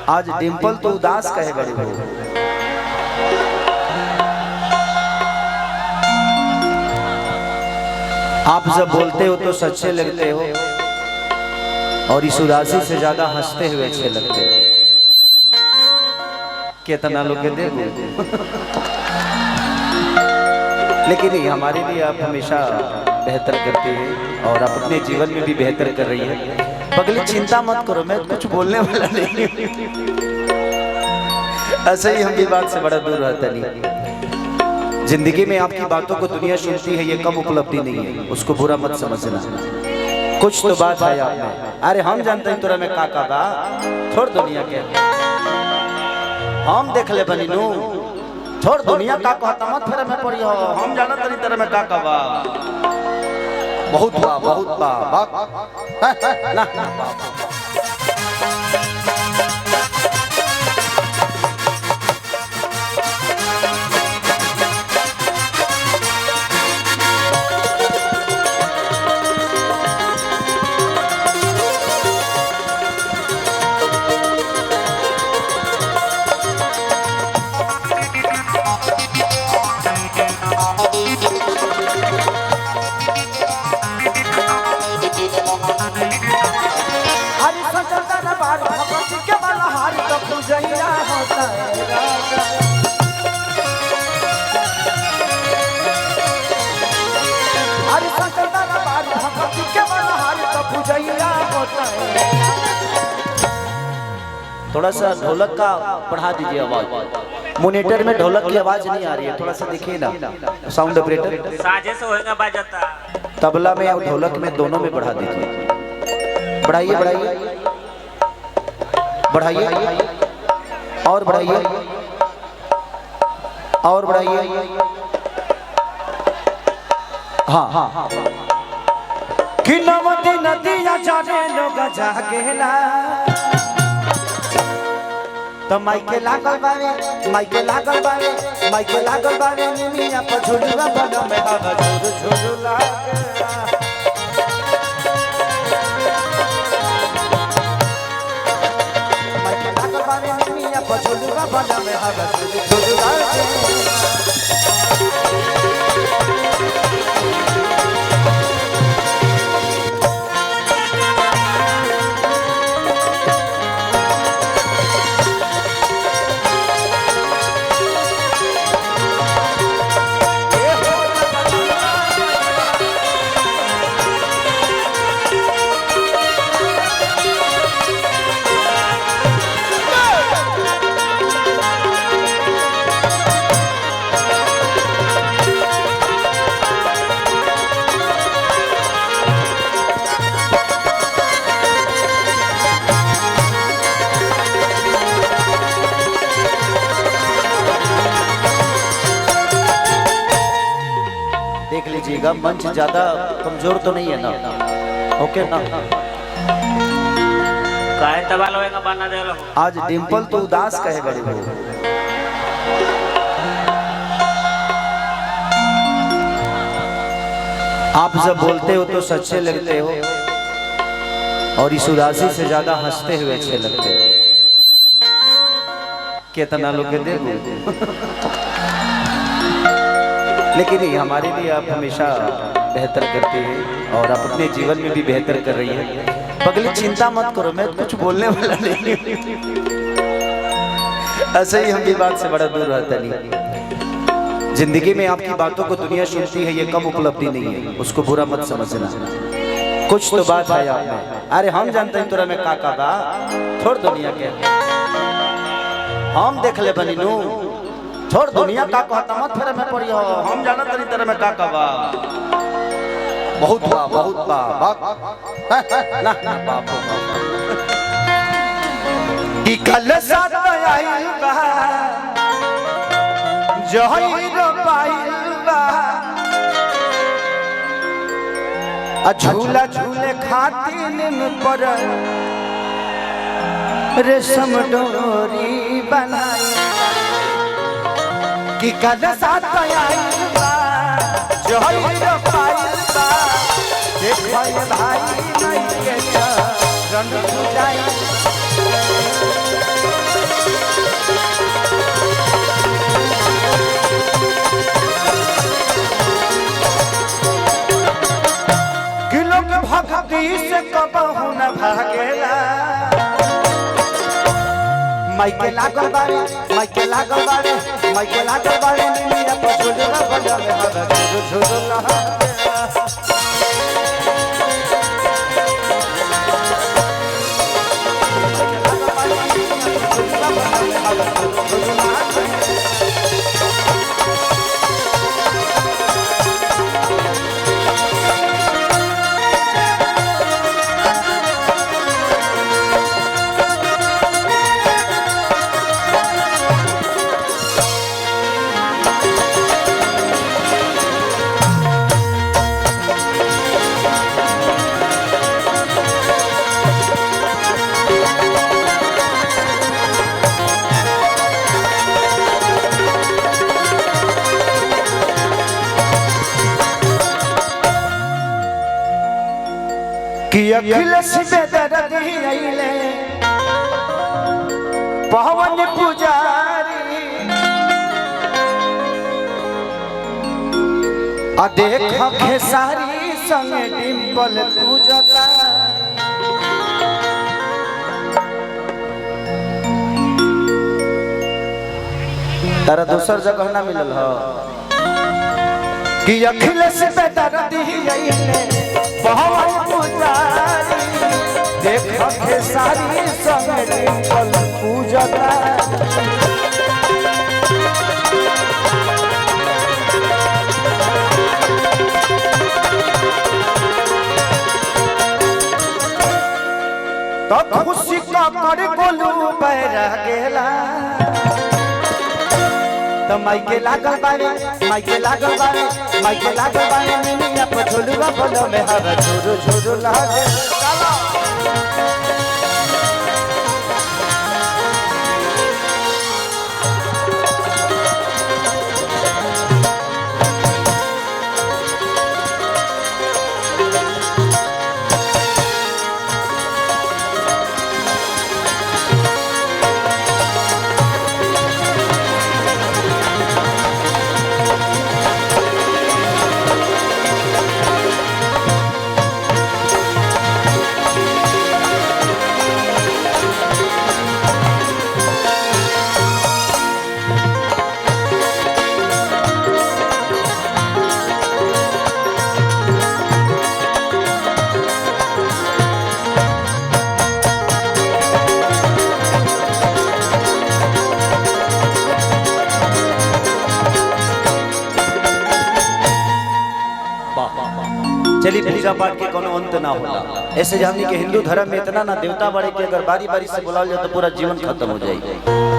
आज डिम्पल तो उदास कहे बड़ी बड़ी। आप जब बोलते हो तो सच्चे लगते हो और इस उदासी से ज्यादा हंसते हुए अच्छे लगते हो। कितना लोग के देखो लेकिन नहीं, हमारे लिए आप हमेशा बेहतर करती है और आप अपने जीवन में भी बेहतर कर रही है। पगली चिंता मत करो, मैं कुछ बोलने वाला नहीं। ऐसे ही हम भी बात से बड़ा दूर रहता नहीं। जिंदगी में आपकी बातों को दुनिया सुनती है, ये कम उपलब्धि नहीं है, उसको बुरा मत समझना। कुछ तो बात है आप में। अरे हम जानते हैं तोरा में का बा, छोड़ दुनिया के, हम देख ले बनी नू, छोड़ दुनिया का कहता मत फिर में पड़ी हो। हम जाना तरी तरह में का बा, बहुत बा बहुत बा ना थोड़ा सा ढोलक का बढ़ा दीजिए आवाज। मॉनिटर में ढोलक की आवाज नहीं आ रही है, थोड़ा सा देखिए ना साउंड ऑपरेटर। साजे से होएगा बाजता। तबला में और ढोलक में दोनों में बढ़ा दीजिए। बढ़ाइए बढ़ाइए बढ़ाइए और बढ़ाइए और बढ़ाइए। हाँ हाँ हाँ कि नमती नदिया जाने लोग जागेला तो माइके लागल बावे, माइके लागल बावे, माइके लागल बावे निमिया पर झुलुआ बना में हवा झुल झुल लागे। माइके लागल बावे निमिया पर झुलुआ बना में हवा झुल झुल लागे। देख लीजिएगा मंच ज्यादा कमजोर तो नहीं है ना, ओके ना। काहे तबाल होएगा बना दे लो। आज डिम्पल तो उदास कहे बड़ी बड़ी। आप जब बोलते हो तो सच्चे लगते हो और इस उदासी से ज्यादा हंसते हुए अच्छे लगते हो। कितना लोग के देखो लेकिन नहीं, हमारे लिए आप हमेशा बेहतर करती है और आप अपने जीवन में भी बेहतर कर रही है। पगली चिंता मत करो, मैं कुछ बोलने वाला नहीं। ऐसे ही हम भी बात से बड़ा दूर रहता नहीं। जिंदगी में आपकी बातों को दुनिया सुनती है, ये कम उपलब्धि नहीं है, उसको बुरा मत समझना। कुछ तो बात है आप में। अरे हम जानते हैं तोरा में का बा, छोड़ दुनिया के, हम देख ले बनी नू, छोड़ दुनिया का कहता मत फिर में पड़ी हो। हम जाना तरी तरह में का बा, बहुत बा ना बाप की कल साथ आइल बा जहिर पाइल बा झूला झूले खातिन पर रेशम डोरी बनाई कि कल साथ आइल बा जहिर पाइल बा देखो भाई नहीं के रंग जाई। गेला माइके लागल बारे माइके लागल बारे माइके लागल बारे निमिया पछोड़ला बजा में हवा झुर झुर लहा कि अखिलेश बेदर्दी आइले पवन पुजारी आ देख खेसारी संग डिंपल पूजता तारा दूसर जगह ना मिलल हो कि अखिलेश बेदर्दी आइले पवन पुजारी देख खेसारी संग डिंपल पूजता तो खुशी का कर गोलू बैर गेला तो माइके लागल बारे माइके लागल बारे माइके लागल बारे निमिया पछोड़ला बजा में हवा झुर झुर लागे चलो चलिए पूजा पाठ के कोनो अंत ना होला ऐसे हमनी के हिंदू धर्म में इतना ना देवता बड़े कि अगर बारी बारी से बुलाओ जाए तो पूरा जीवन खत्म हो जाएगा।